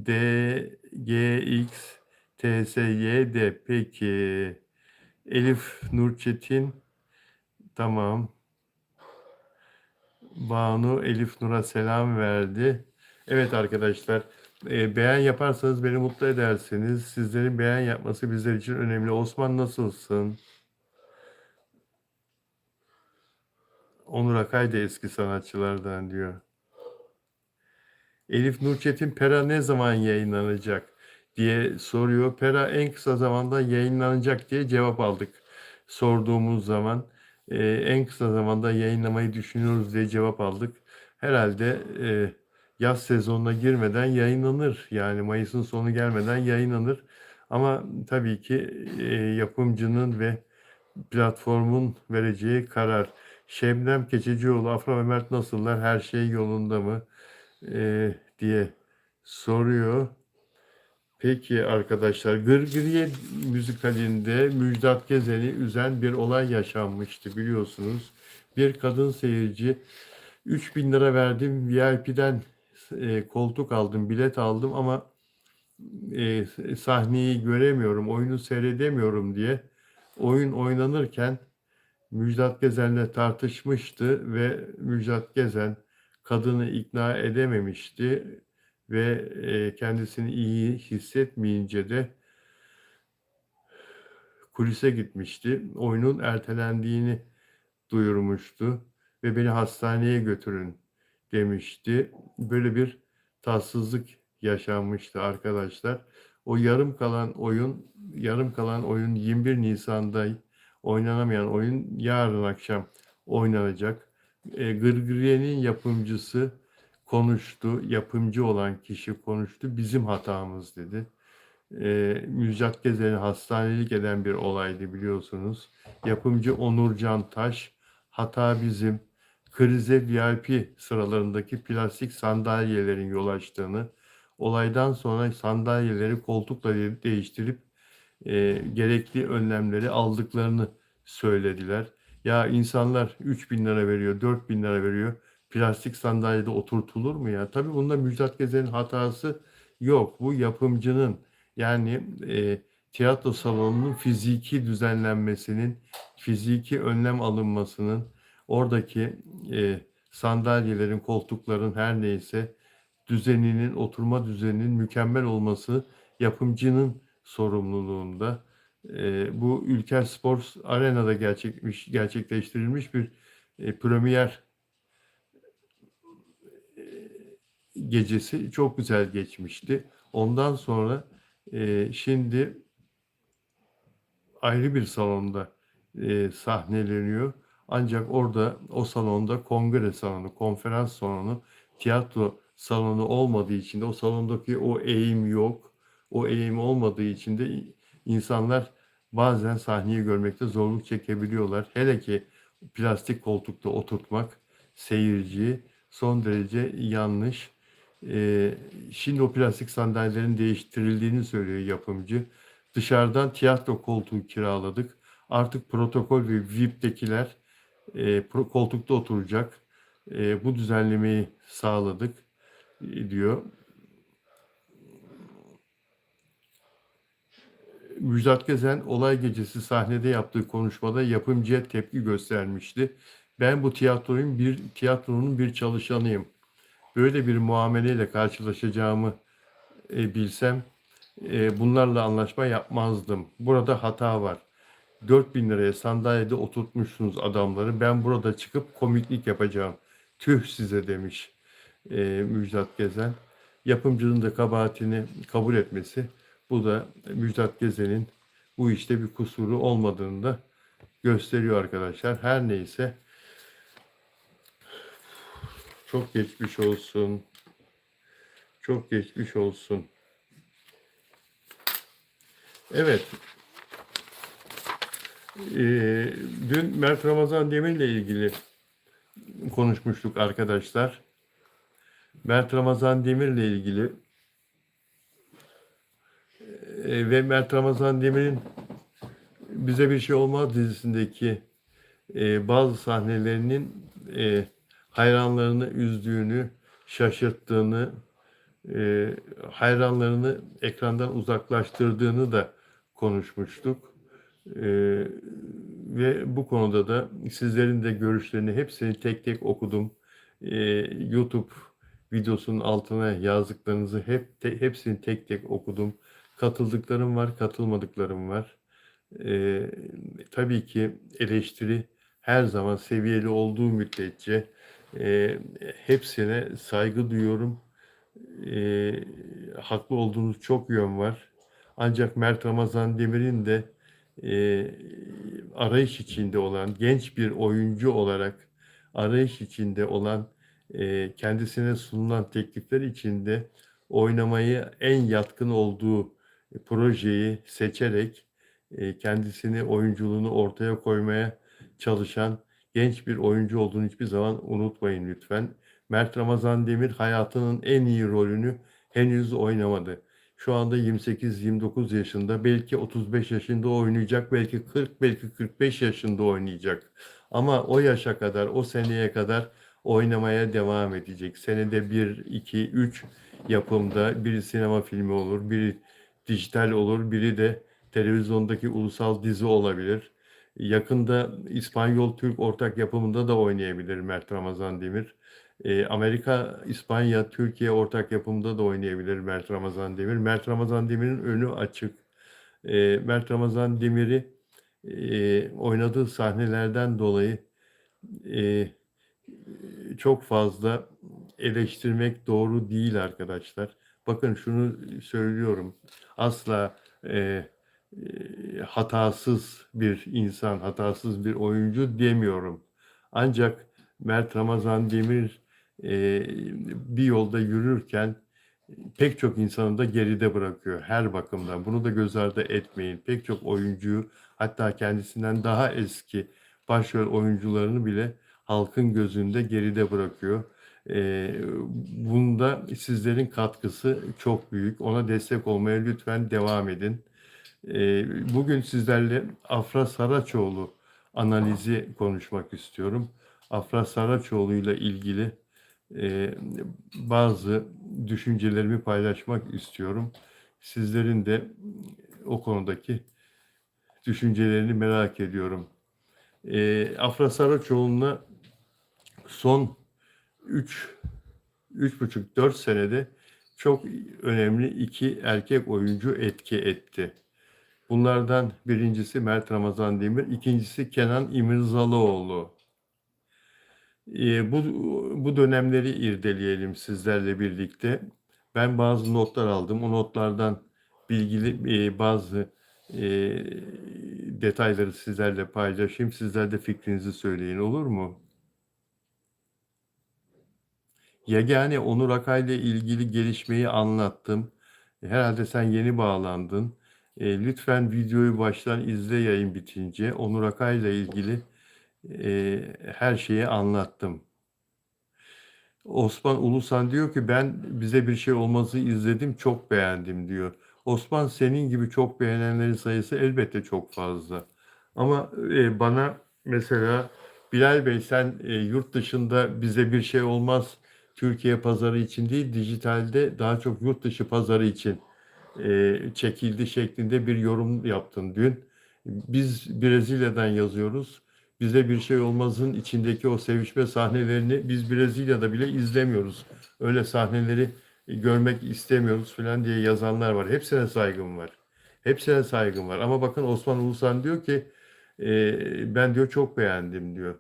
DGX TSYD. Peki. Elif Nurçetin, tamam. Banu Elif Nur'a selam verdi. Evet arkadaşlar, beğen yaparsanız beni mutlu edersiniz. Sizlerin beğen yapması bizler için önemli. Osman, nasılsın? Onur Akay da eski sanatçılardan diyor. Elif Nurçetin, Pera ne zaman yayınlanacak diye soruyor. Pera en kısa zamanda yayınlanacak diye cevap aldık. Sorduğumuz zaman en kısa zamanda yayınlamayı düşünüyoruz diye cevap aldık. Herhalde yaz sezonuna girmeden yayınlanır. Yani Mayıs'ın sonu gelmeden yayınlanır. Ama tabii ki yapımcının ve platformun vereceği karar. Şebnem Keçecioğlu, Afra ve Mert nasıllar? Her şey yolunda mı? Diye soruyor. Peki arkadaşlar, Gırgırye müzikalinde Müjdat Gezen'i üzen bir olay yaşanmıştı, biliyorsunuz. Bir kadın seyirci 3.000 lira verdim, VIP'den koltuk aldım, bilet aldım ama sahneyi göremiyorum, oyunu seyredemiyorum diye oyun oynanırken Müjdat Gezen'le tartışmıştı ve Müjdat Gezen kadını ikna edememişti ve kendisini iyi hissetmeyince de kulise gitmişti. Oyunun ertelendiğini duyurmuştu ve beni hastaneye götürün demişti. Böyle bir tatsızlık yaşanmıştı arkadaşlar. O yarım kalan oyun 21 Nisan'da oynanamayan oyun yarın akşam oynanacak. Gırgırye'nin yapımcısı konuştu, yapımcı olan kişi konuştu. Bizim hatamız dedi. Müjdat Gezen'i hastanelik eden bir olaydı biliyorsunuz. Yapımcı Onurcan Taş, hata bizim, krize VIP sıralarındaki plastik sandalyelerin yol açtığını, olaydan sonra sandalyeleri koltukla değiştirip gerekli önlemleri aldıklarını söylediler. Ya insanlar 3.000 lira veriyor, 4.000 lira veriyor. Plastik sandalyede oturtulur mu ya? Tabii bunda Müjdat Gezen'in hatası yok. Bu yapımcının, yani tiyatro salonunun fiziki düzenlenmesinin, fiziki önlem alınmasının, oradaki sandalyelerin, koltukların her neyse düzeninin, oturma düzeninin mükemmel olması yapımcının sorumluluğunda. Bu Ülker Spor Arena'da gerçekleştirilmiş bir premier gecesi çok güzel geçmişti. Ondan sonra şimdi ayrı bir salonda sahneleniyor. Ancak orada, o salonda kongre salonu, konferans salonu, tiyatro salonu olmadığı için de o salondaki o eğim yok. O eğim olmadığı için de insanlar bazen sahneyi görmekte zorluk çekebiliyorlar. Hele ki plastik koltukta oturtmak seyirciyi son derece yanlış. Şimdi o plastik sandalyelerin değiştirildiğini söylüyor yapımcı. Dışarıdan tiyatro koltuğu kiraladık. Artık protokol ve VIP'tekiler koltukta oturacak. Bu düzenlemeyi sağladık diyor. Müjdat Gezen olay gecesi sahnede yaptığı konuşmada yapımcıya tepki göstermişti. Ben bu tiyatronun bir çalışanıyım. Böyle bir muameleyle karşılaşacağımı bilsem bunlarla anlaşma yapmazdım. Burada hata var. 4.000 liraya sandalyede oturtmuşsunuz adamları. Ben burada çıkıp komiklik yapacağım. Tüh size demiş Müjdat Gezen. Yapımcının da kabahatini kabul etmesi. Bu da Müjdat Gezen'in bu işte bir kusuru olmadığını da gösteriyor arkadaşlar. Her neyse, çok geçmiş olsun. Çok geçmiş olsun. Evet. Dün Mert Ramazan Demir'le ilgili konuşmuştuk arkadaşlar. Mert Ramazan Demir'le ilgili ve Mert Ramazan Demir'in Bize Bir Şey Olmaz dizisindeki bazı sahnelerinin hayranlarını üzdüğünü, şaşırttığını, hayranlarını ekrandan uzaklaştırdığını da konuşmuştuk. Ve bu konuda da sizlerin de görüşlerini hepsini tek tek okudum. YouTube videosunun altına yazdıklarınızı hepsini tek tek okudum. Katıldıklarım var, katılmadıklarım var. Tabii ki eleştiri her zaman seviyeli olduğu müddetçe hepsine saygı duyuyorum. Haklı olduğunuz çok yön var. Ancak Mert Ramazan Demir'in de arayış içinde olan, genç bir oyuncu olarak arayış içinde olan, kendisine sunulan teklifler içinde oynamayı en yatkın olduğu projeyi seçerek kendisini, oyunculuğunu ortaya koymaya çalışan genç bir oyuncu olduğunu hiçbir zaman unutmayın lütfen. Mert Ramazan Demir hayatının en iyi rolünü henüz oynamadı. Şu anda 28-29 yaşında, belki 35 yaşında oynayacak, belki 40, belki 45 yaşında oynayacak. Ama o yaşa kadar, o seneye kadar oynamaya devam edecek. Senede 1, 2, 3 yapımda biri sinema filmi olur, biri dijital olur, biri de televizyondaki ulusal dizi olabilir. Yakında İspanyol-Türk ortak yapımında da oynayabilir Mert Ramazan Demir. Amerika, İspanya, Türkiye ortak yapımında da oynayabilir Mert Ramazan Demir. Mert Ramazan Demir'in önü açık. Mert Ramazan Demir'i oynadığı sahnelerden dolayı e, çok fazla eleştirmek doğru değil arkadaşlar. Bakın şunu söylüyorum. Asla hatasız bir insan, hatasız bir oyuncu demiyorum. Ancak Mert Ramazan Demir bir yolda yürürken pek çok insanı da geride bırakıyor her bakımdan. Bunu da göz ardı etmeyin. Pek çok oyuncuyu, hatta kendisinden daha eski başrol oyuncularını bile halkın gözünde geride bırakıyor. Bunda sizlerin katkısı çok büyük. Ona destek olmaya lütfen devam edin. Bugün sizlerle Afra Saraçoğlu analizi konuşmak istiyorum. Afra Saraçoğlu ile ilgili e, bazı düşüncelerimi paylaşmak istiyorum. Sizlerin de o konudaki düşüncelerini merak ediyorum. Afra Saraçoğlu'na son 3,5-4 senede çok önemli iki erkek oyuncu etki etti. Bunlardan birincisi Mert Ramazan Demir, ikincisi Kenan İmirzalıoğlu. Bu dönemleri irdeleyelim sizlerle birlikte. Ben bazı notlar aldım. O notlardan bilgili bazı e, detayları sizlerle paylaşayım. Sizler de fikrinizi söyleyin, olur mu? Yegane Onur Akay'la ilgili gelişmeyi anlattım. Herhalde sen yeni bağlandın. Lütfen videoyu baştan izle yayın bitince. Onur Akay'la ilgili her şeyi anlattım. Osman Ulusan diyor ki ben bize bir şey olmazı izledim, çok beğendim diyor. Osman, senin gibi çok beğenenlerin sayısı elbette çok fazla. Ama bana mesela Bilal Bey, sen yurt dışında bize bir şey olmaz, Türkiye pazarı için değil dijitalde daha çok yurt dışı pazarı için çekildi şeklinde bir yorum yaptın dün. Biz Brezilya'dan yazıyoruz. Bize bir şey olmazın içindeki o sevişme sahnelerini biz Brezilya'da bile izlemiyoruz. Öyle sahneleri görmek istemiyoruz falan diye yazanlar var. Hepsine saygım var. Hepsine saygım var. Ama bakın Osman Ulusan diyor ki ben diyor çok beğendim diyor.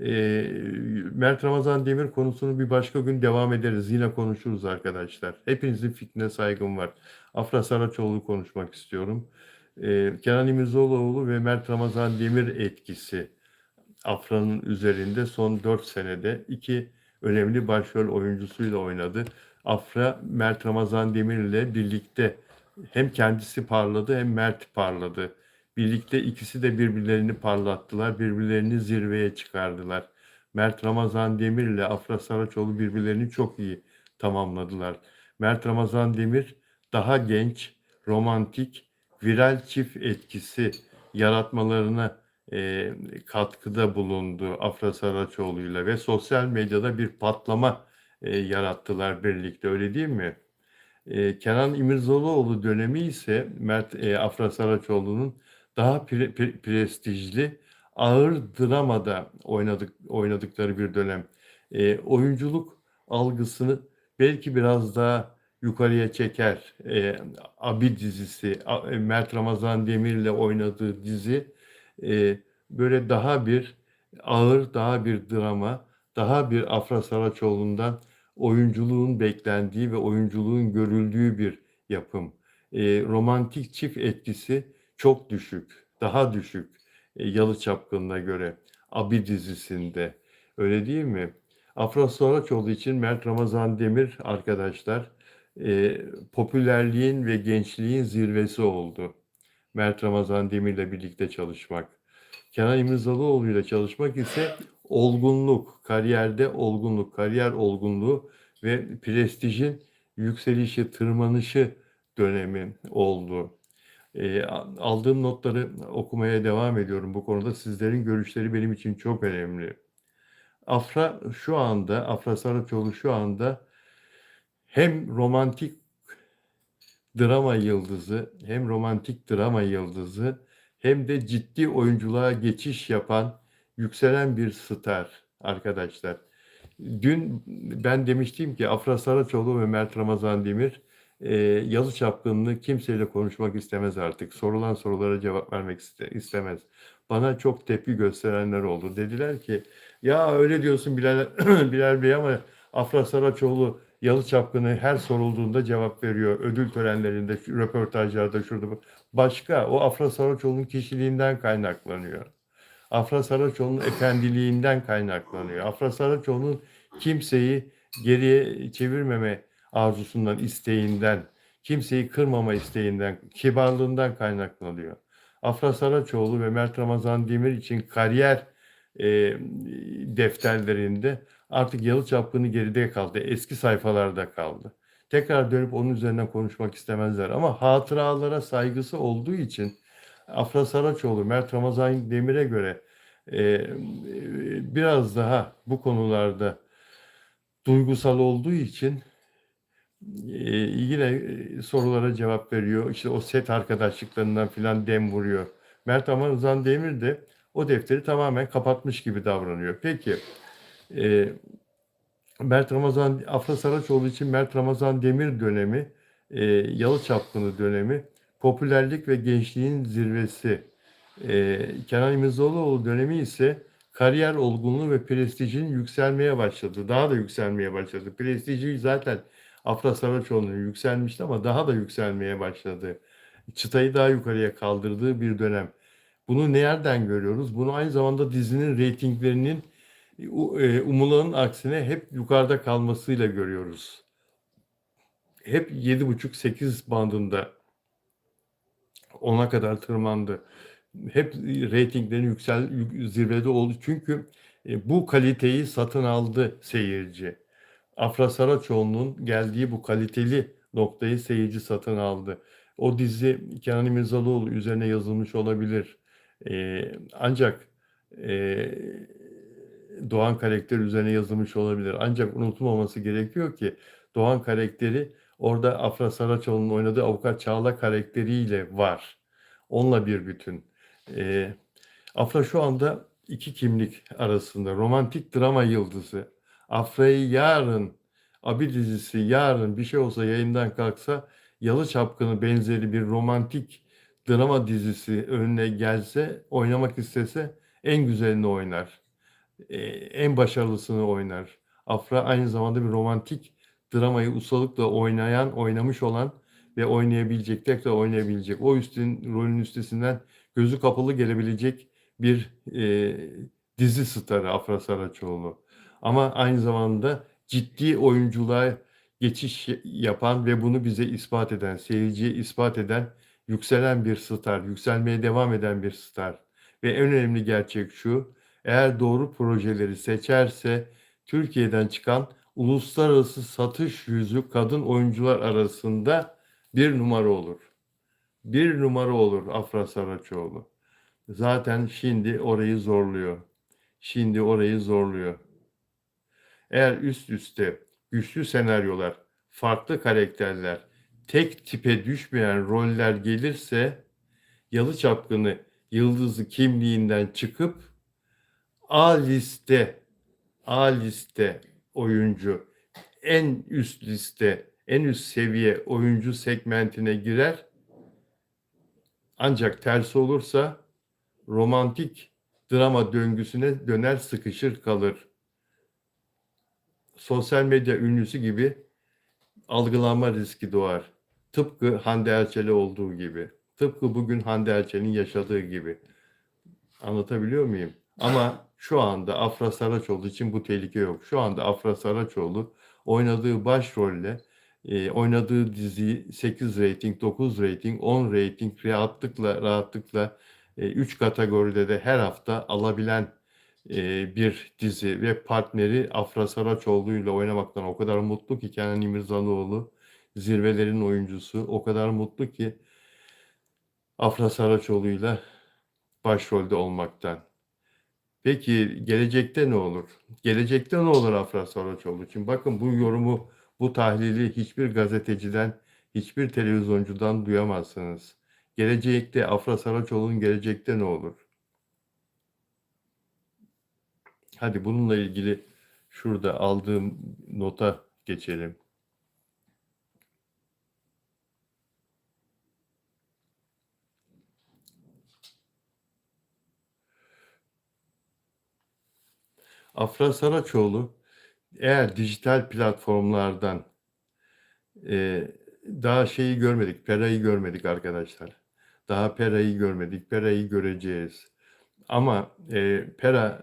Ee, Mert Ramazan Demir konusunu bir başka gün devam ederiz. Yine konuşuruz arkadaşlar. Hepinizin fikrine saygım var. Afra Saraçoğlu konuşmak istiyorum. Kenan İmirzalıoğlu ve Mert Ramazan Demir etkisi Afra'nın üzerinde son 4 senede iki önemli başrol oyuncusuyla oynadı. Afra, Mert Ramazan Demir ile birlikte hem kendisi parladı hem Mert parladı. Birlikte ikisi de birbirlerini parlattılar, birbirlerini zirveye çıkardılar. Mert Ramazan Demir ile Afra Saraçoğlu birbirlerini çok iyi tamamladılar. Mert Ramazan Demir daha genç, romantik, viral çift etkisi yaratmalarına katkıda bulundu Afra Saraçoğlu'yla ve sosyal medyada bir patlama yarattılar birlikte, öyle değil mi? Kenan İmirzalıoğlu dönemi ise Afra Saraçoğlu'nun daha prestijli, ağır dramada oynadıkları bir dönem. Oyunculuk algısını belki biraz daha yukarıya çeker. Abi dizisi, Mert Ramazan Demir'le oynadığı dizi böyle daha bir ağır, daha bir drama, daha bir Afra Saraçoğlu'ndan oyunculuğun beklendiği ve oyunculuğun görüldüğü bir yapım. Romantik çift etkisi çok düşük, daha düşük Yalı Çapkını'na göre. Abi dizisinde. Öyle değil mi? Afra Saraçoğlu için Mert Ramazan Demir arkadaşlar popülerliğin ve gençliğin zirvesi oldu. Mert Ramazan Demir'le birlikte çalışmak. Kenan İmirzalıoğlu ile çalışmak ise olgunluk, kariyerde olgunluk, kariyer olgunluğu ve prestijin yükselişi, tırmanışı dönemi oldu. Aldığım notları okumaya devam ediyorum. Bu konuda sizlerin görüşleri benim için çok önemli. Afra Saraçoğlu şu anda hem romantik drama yıldızı hem de ciddi oyunculuğa geçiş yapan, yükselen bir star arkadaşlar. Dün ben demiştim ki Afra Saraçoğlu ve Mert Ramazan Demir Yalı Çapkını'nı kimseyle konuşmak istemez artık. Sorulan sorulara cevap vermek istemez. Bana çok tepki gösterenler oldu. Dediler ki ya öyle diyorsun Bilal, Bilal Bey ama Afra Saraçoğlu Yalı Çapkını her sorulduğunda cevap veriyor. Ödül törenlerinde, röportajlarda, şurada. Başka, o Afra Saraçoğlu'nun kişiliğinden kaynaklanıyor. Afra Saraçoğlu'nun efendiliğinden kaynaklanıyor. Afra Saraçoğlu'nun kimseyi geriye çevirmeme arzusundan, isteğinden, kimseyi kırmama isteğinden, kibarlığından kaynaklanıyor. Afra Saraçoğlu ve Mert Ramazan Demir için kariyer defterlerinde artık Yalı Çapkını geride kaldı. Eski sayfalarda kaldı. Tekrar dönüp onun üzerinden konuşmak istemezler. Ama hatıralara saygısı olduğu için Afra Saraçoğlu, Mert Ramazan Demir'e göre biraz daha bu konularda duygusal olduğu için yine sorulara cevap veriyor. İşte o set arkadaşlıklarından filan dem vuruyor. Mert Ramazan Demir de o defteri tamamen kapatmış gibi davranıyor. Peki e, Mert Ramazan, Afra Saraçoğlu için Mert Ramazan Demir dönemi, Yalı Çapkını dönemi, popülerlik ve gençliğin zirvesi. Kenan İmirzalıoğlu dönemi ise kariyer olgunluğu ve prestijinin yükselmeye başladı. Daha da yükselmeye başladı. Prestiji zaten Afra Saraçoğlu'nun yükselmişti ama daha da yükselmeye başladı. Çıtayı daha yukarıya kaldırdığı bir dönem. Bunu nereden görüyoruz? Bunu aynı zamanda dizinin reytinglerinin umulanın aksine hep yukarıda kalmasıyla görüyoruz. Hep 7,5-8 bandında 10'a kadar tırmandı. Hep reytinglerin zirvede oldu. Çünkü bu kaliteyi satın aldı seyirci. Afra Saraçoğlu'nun geldiği bu kaliteli noktayı seyirci satın aldı. O dizi Kenan İmirzalıoğlu üzerine yazılmış olabilir. Ancak e, Doğan karakteri üzerine yazılmış olabilir. Ancak unutulmaması gerekiyor ki Doğan karakteri orada Afra Saraçoğlu'nun oynadığı avukat Çağla karakteriyle var. Onunla bir bütün. Ee, Afra şu anda iki kimlik arasında. Romantik drama yıldızı. Afra'yı yarın, Abi dizisi yarın bir şey olsa yayından kalksa Yalı Çapkını benzeri bir romantik drama dizisi önüne gelse, oynamak istese en güzelini oynar. En başarılısını oynar. Afra aynı zamanda bir romantik dramayı ustalıkla oynamış olan ve oynayabilecek, tekrar oynayabilecek, o rolün üstesinden gözü kapalı gelebilecek bir dizi starı Afra Saraçoğlu. Ama aynı zamanda ciddi oyunculuğa geçiş yapan ve bunu bize ispat eden, seyirciye ispat eden, yükselen bir star, yükselmeye devam eden bir star. Ve en önemli gerçek şu, eğer doğru projeleri seçerse Türkiye'den çıkan uluslararası satış yüzü kadın oyuncular arasında bir numara olur. Bir numara olur Afra Saraçoğlu. Zaten şimdi orayı zorluyor. Şimdi orayı zorluyor. Eğer üst üste güçlü senaryolar, farklı karakterler, tek tipe düşmeyen roller gelirse Yalı Çapkını yıldızı kimliğinden çıkıp A liste A liste oyuncu, en üst liste, en üst seviye oyuncu segmentine girer. Ancak tersi olursa romantik drama döngüsüne döner, sıkışır kalır. Sosyal medya ünlüsü gibi algılanma riski doğar. Tıpkı Hande Erçel'e olduğu gibi. Tıpkı bugün Hande Erçel'in yaşadığı gibi. Anlatabiliyor muyum? Ama şu anda Afra Saraçoğlu için bu tehlike yok. Şu anda Afra Saraçoğlu oynadığı başrolle oynadığı diziyi 8 rating, 9 rating, 10 rating rahatlıkla 3 kategoride de her hafta alabilen bir dizi ve partneri Afra Saraçoğlu ile oynamaktan o kadar mutlu ki Kenan İmirzalıoğlu zirvelerin oyuncusu o kadar mutlu ki Afra Saraçoğlu'yla başrolde olmaktan. Peki gelecekte ne olur? Gelecekte ne olur Afra Saraçoğlu için? Bakın bu yorumu, bu tahlili hiçbir gazeteciden, hiçbir televizyoncudan duyamazsınız. Gelecekte Afra Saraçoğlu'nun gelecekte ne olur? Hadi bununla ilgili şurada aldığım nota geçelim. Afra Saraçoğlu eğer dijital platformlardan daha şeyi görmedik, Pera'yı görmedik arkadaşlar. Daha Pera'yı görmedik, Pera'yı göreceğiz. Ama Pera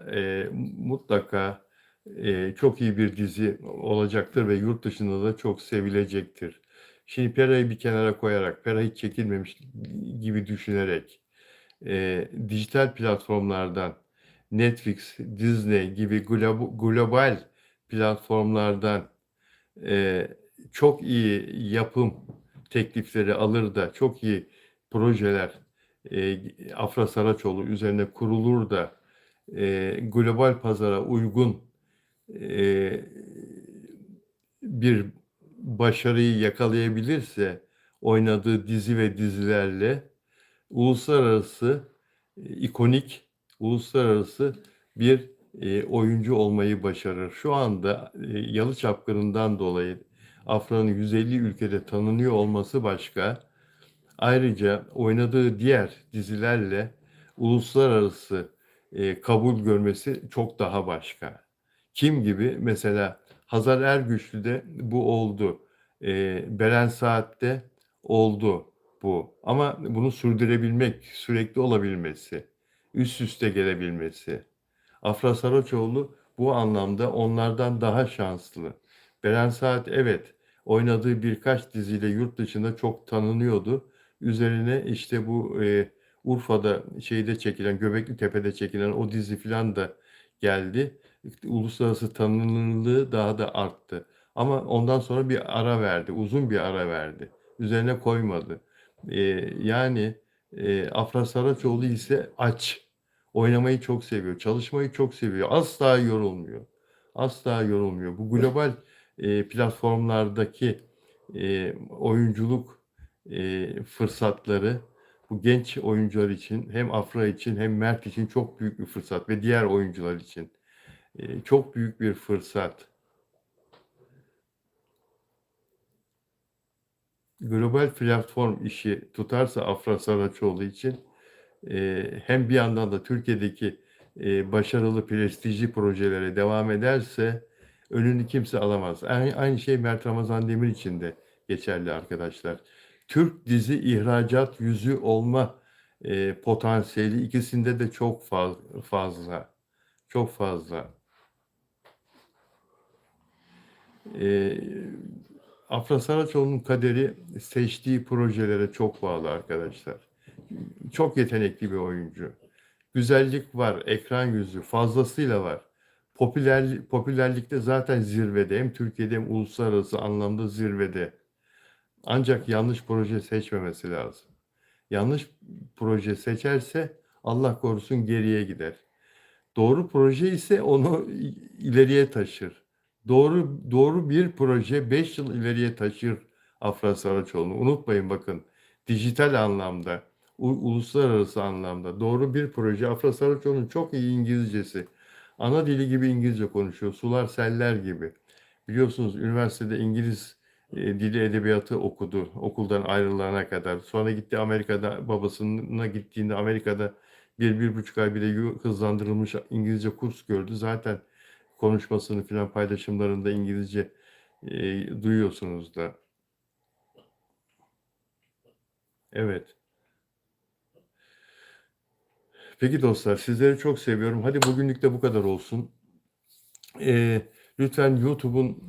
mutlaka Çok iyi bir dizi olacaktır ve yurt dışında da çok sevilecektir. Şimdi Pera'yı bir kenara koyarak, Pera hiç çekilmemiş gibi düşünerek, dijital platformlardan Netflix, Disney gibi global platformlardan çok iyi yapım teklifleri alır da çok iyi projeler Afra Saraçoğlu üzerine kurulur da global pazara uygun e, bir başarıyı yakalayabilirse oynadığı dizi ve dizilerle uluslararası ikonik uluslararası bir oyuncu olmayı başarır. Şu anda Yalı Çapkını'ndan dolayı Afra'nın 150 ülkede tanınıyor olması başka. Ayrıca oynadığı diğer dizilerle uluslararası kabul görmesi çok daha başka. Kim gibi? Mesela Hazar Ergüçlü'de bu oldu. Beren Saat'te oldu bu. Ama bunu sürdürebilmek, sürekli olabilmesi, üst üste gelebilmesi. Afra Saraçoğlu bu anlamda onlardan daha şanslı. Beren Saat evet oynadığı birkaç diziyle yurt dışında çok tanınıyordu. Üzerine işte bu Urfa'da şeyde çekilen, Göbekli Tepe'de çekilen o dizi filan da geldi. Uluslararası tanınırlığı daha da arttı. Ama ondan sonra bir ara verdi, uzun bir ara verdi. Üzerine koymadı. E, yani Afra Saraçoğlu ise aç. Oynamayı çok seviyor, çalışmayı çok seviyor. Asla yorulmuyor. Asla yorulmuyor. Bu global platformlardaki oyunculuk fırsatları bu genç oyuncular için hem Afra için hem Mert için çok büyük bir fırsat ve diğer oyuncular için çok büyük bir fırsat. Global platform işi tutarsa Afra Saraçoğlu için hem bir yandan da Türkiye'deki başarılı prestijli projelere devam ederse önünü kimse alamaz. Aynı şey Mert Ramazan Demir için de geçerli arkadaşlar. Türk dizi ihracat yüzü olma potansiyeli ikisinde de çok fazla. Çok fazla. E, Afra Saraçoğlu'nun kaderi seçtiği projelere çok bağlı arkadaşlar. Çok yetenekli bir oyuncu. Güzellik var, ekran yüzü fazlasıyla var. Popülerlikte zaten zirvede. Hem Türkiye'de hem uluslararası anlamda zirvede. Ancak yanlış proje seçmemesi lazım. Yanlış proje seçerse Allah korusun geriye gider. Doğru proje ise onu ileriye taşır. Doğru bir proje 5 yıl ileriye taşır Afra Saraçoğlu'nu. Unutmayın bakın. Dijital anlamda, uluslararası anlamda doğru bir proje. Afra Saraçoğlu'nun çok iyi İngilizcesi. Ana dili gibi İngilizce konuşuyor. Sular seller gibi. Biliyorsunuz üniversitede İngiliz dili edebiyatı okudu okuldan ayrılana kadar. Sonra gitti Amerika'da babasına gittiğinde Amerika'da 1,5 ay bile hızlandırılmış İngilizce kurs gördü. Zaten konuşmasını filan paylaşımlarında İngilizce duyuyorsunuz da. Evet. Peki dostlar sizleri çok seviyorum. Hadi bugünlük de bu kadar olsun. E, lütfen YouTube'un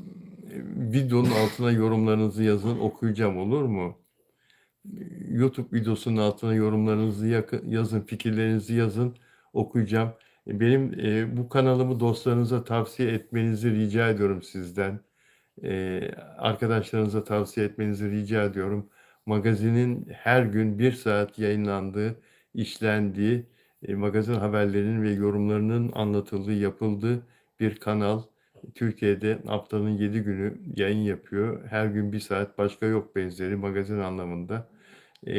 videonun altına yorumlarınızı yazın okuyacağım olur mu? YouTube videosunun altına yorumlarınızı yazın, fikirlerinizi yazın, okuyacağım. Benim bu kanalımı dostlarınıza tavsiye etmenizi rica ediyorum sizden. Arkadaşlarınıza tavsiye etmenizi rica ediyorum. Magazinin her gün 1 saat yayınlandığı, işlendiği, magazin haberlerinin ve yorumlarının anlatıldığı, yapıldığı bir kanal. Türkiye'de haftanın 7 günü yayın yapıyor. Her gün 1 saat, başka yok benzeri magazin anlamında.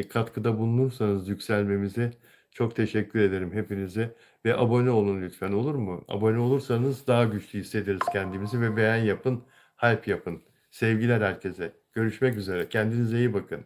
Katkıda bulunursanız yükselmemize çok teşekkür ederim hepinize. Ve abone olun lütfen olur mu? Abone olursanız daha güçlü hissederiz kendimizi ve beğen yapın, hype yapın. Sevgiler herkese. Görüşmek üzere. Kendinize iyi bakın.